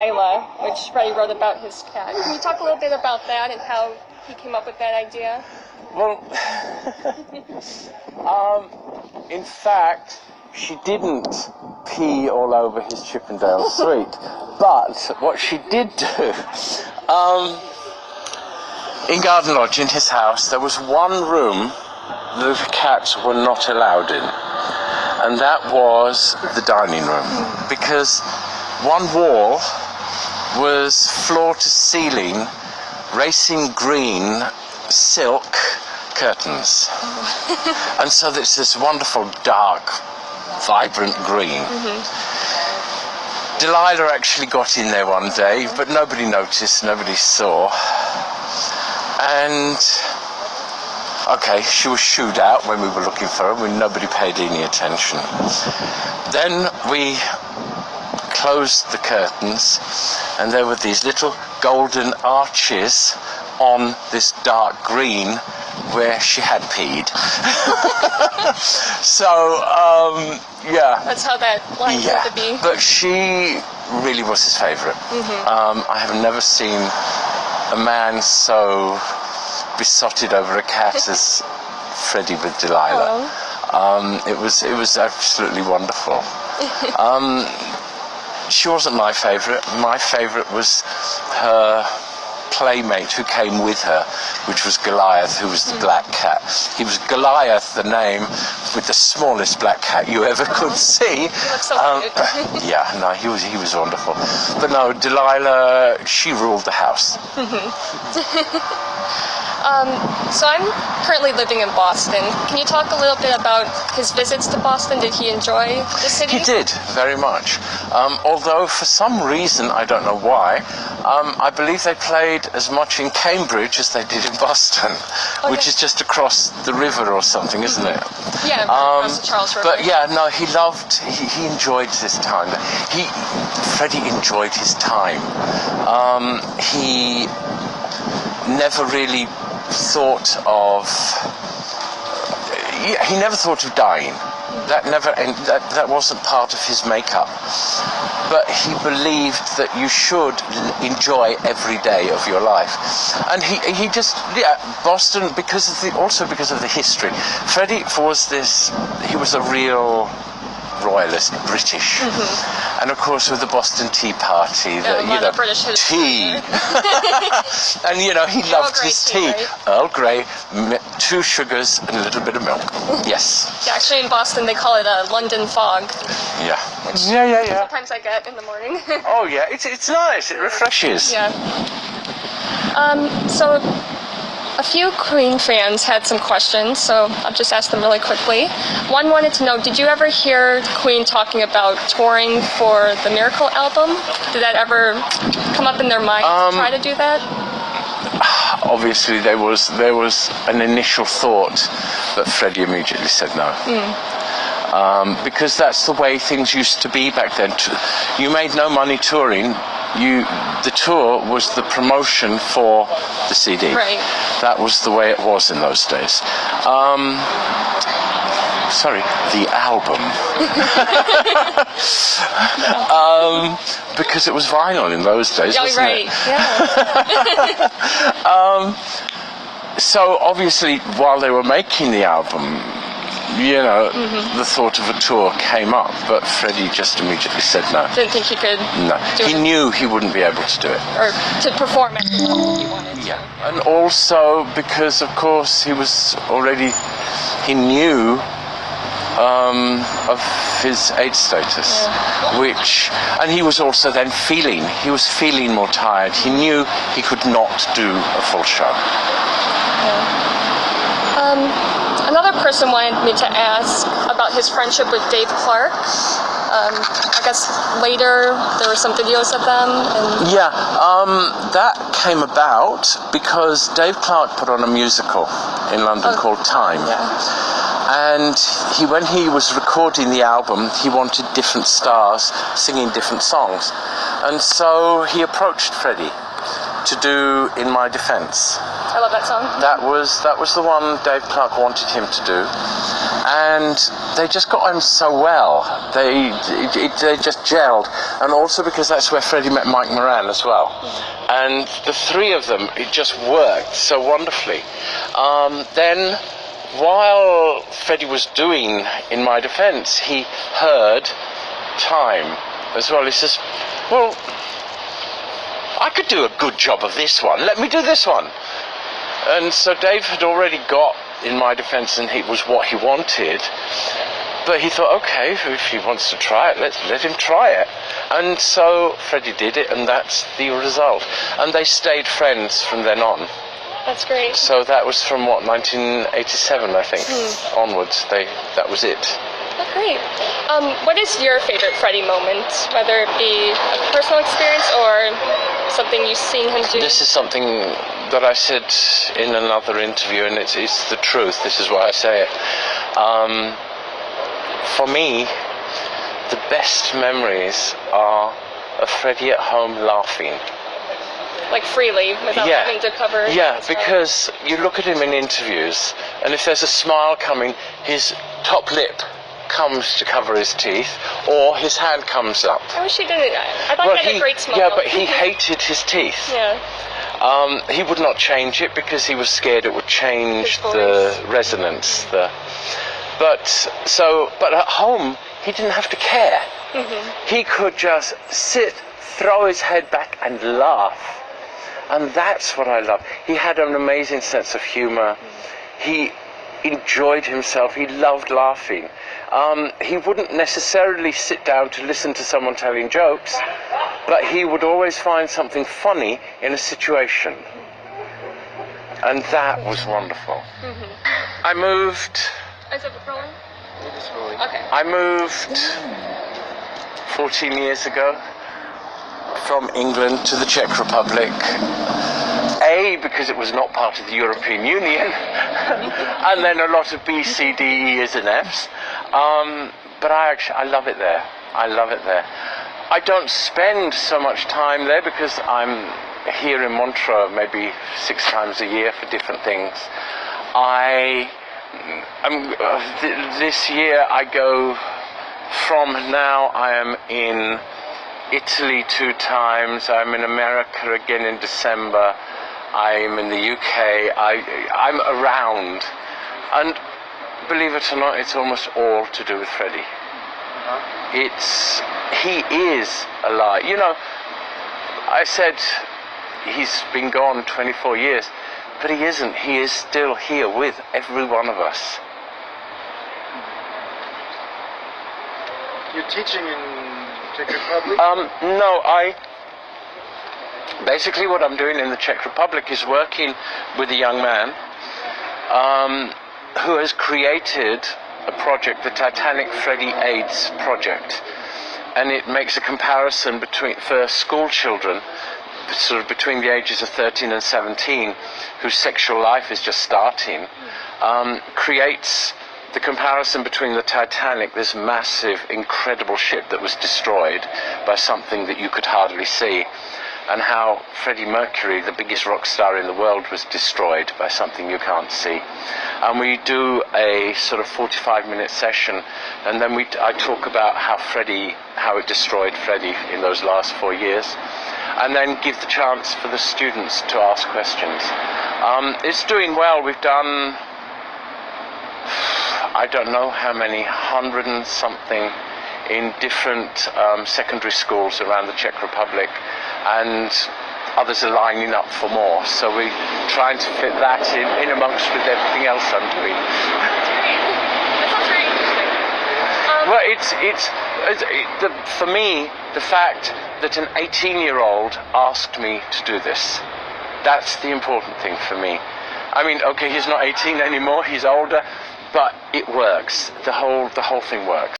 Dalilah, which Freddie wrote about his cat. Can you talk a little bit about that and how he came up with that idea? Well, in fact, she didn't pee all over his Chippendale suite, but what she did do, in Garden Lodge, in his house, there was one room that the cats were not allowed in, and that was the dining room, because one wall was floor to ceiling, racing green silk curtains. And so there's this wonderful dark, vibrant green. Dalilah actually got in there one day, but nobody noticed, nobody saw. And okay, she was shooed out when we were looking for her, when nobody paid any attention. Then we closed the curtains, and there were these little golden arches on this dark green where she had peed. So, yeah. That's how that line came to be. But she really was his favourite. I have never seen a man so besotted over a cat as Freddie with Dalilah. It was absolutely wonderful. She wasn't my favourite. My favourite was her playmate who came with her, which was Goliath, who was the black cat. He was Goliath, the name, with the smallest black cat you ever could see. He looks so cute. Yeah, no, he was wonderful. But no, Dalilah, she ruled the house. So I'm currently living in Boston. Can you talk a little bit about his visits to Boston? Did he enjoy the city? He did, very much. Although for some reason, I don't know why, I believe they played as much in Cambridge as they did in Boston, which is just across the river or something, isn't it? Yeah, across the Charles River. But yeah, no, he enjoyed his time. Freddie enjoyed his time. He never really thought of dying. That wasn't part of his makeup. But he believed that you should enjoy every day of your life. And he just, Boston, also because of the history. Freddie he was a real royalist, British. And of course with the Boston Tea Party, British tea. And he loved his tea. Right? Earl Grey, 2 sugars and a little bit of milk. Yes. Yeah, actually in Boston they call it a London fog. Yeah. Which Yeah. sometimes I get in the morning. Oh yeah, it's nice, it refreshes. Yeah. So a few Queen fans had some questions, so I'll just ask them really quickly. One wanted to know, did you ever hear Queen talking about touring for the Miracle album? Did that ever come up in their mind to try to do that? Obviously there was an initial thought, but Freddie immediately said no. Because that's the way things used to be back then. You made no money touring. The tour was the promotion for the CD. Right. That was the way it was in those days. The album. Because it was vinyl in those days, wasn't it? Yeah. So obviously, while they were making the album, the thought of a tour came up, but Freddie just immediately said no. Didn't think he could. No, he knew he wouldn't be able to do it. Or to perform at the level he wanted. Yeah, and also because, of course, he knew of his AIDS status, and he was also then feeling more tired. He knew he could not do a full show. Another person wanted me to ask about his friendship with Dave Clark. I guess later there were some videos of them. That came about because Dave Clark put on a musical in London called Time. And when he was recording the album, he wanted different stars singing different songs. And so he approached Freddie to do In My Defense. I love that song. That was the one Dave Clark wanted him to do, and they just got on so well. They just gelled, and also because that's where Freddie met Mike Moran as well, and the three of them, it just worked so wonderfully. Then, while Freddie was doing In My Defense, he heard Time as well. He says, "Well, I could do a good job of this one. Let me do this one." And so Dave had already got In My Defense, and it was what he wanted. But he thought, okay, if he wants to try it, let him try it. And so Freddie did it, and that's the result. And they stayed friends from then on. That's great. So that was from, 1987, I think, onwards. That was it. That's great. What is your favorite Freddie moment, whether it be a personal experience or something you've seen him do? This is something that I said in another interview, and it's the truth. This is why I say it. For me, the best memories are of Freddie at home laughing. Like freely, without having to cover. Yeah, because you look at him in interviews, and if there's a smile coming, his top lip comes to cover his teeth, or his hand comes up. I wish he didn't. I thought he had a great smile. Yeah, but he hated his teeth. Yeah. He would not change it because he was scared it would change the resonance. But at home, he didn't have to care. He could just sit, throw his head back and laugh. And that's what I love. He had an amazing sense of humor. He enjoyed himself. He loved laughing. He wouldn't necessarily sit down to listen to someone telling jokes, but he would always find something funny in a situation. And that was wonderful. I moved... Is it rolling? It's rolling. Okay. I moved 14 years ago from England to the Czech Republic. Because it was not part of the European Union, and then a lot of B, C, D, E's and F's. But I love it there. I love it there. I don't spend so much time there because I'm here in Montreux maybe 6 times a year for different things. This year I go from now. I am in Italy 2 times. I'm in America again in December. I'm in the UK. I'm around, and believe it or not, it's almost all to do with Freddie. He is alive. You know, I said he's been gone 24 years, but he isn't. He is still here with every one of us. You're teaching in Czech Republic? No, basically what I'm doing in the Czech Republic is working with a young man who has created a project, the Titanic Freddie AIDS project, and it makes a comparison for school children, sort of between the ages of 13 and 17, whose sexual life is just starting, creates the comparison between the Titanic, this massive, incredible ship that was destroyed by something that you could hardly see, and how Freddie Mercury, the biggest rock star in the world, was destroyed by something you can't see. And we do a sort of 45-minute session, and then I talk about how it destroyed Freddie in those last 4 years, and then give the chance for the students to ask questions. It's doing well. We've done, I don't know how many, 100 and something in different secondary schools around the Czech Republic, and others are lining up for more. So we're trying to fit that in amongst with everything else I'm doing. That sounds very interesting. Well, for me, the fact that an 18-year-old asked me to do this, that's the important thing for me. I mean, okay, he's not 18 anymore, he's older, but it works. The whole thing works.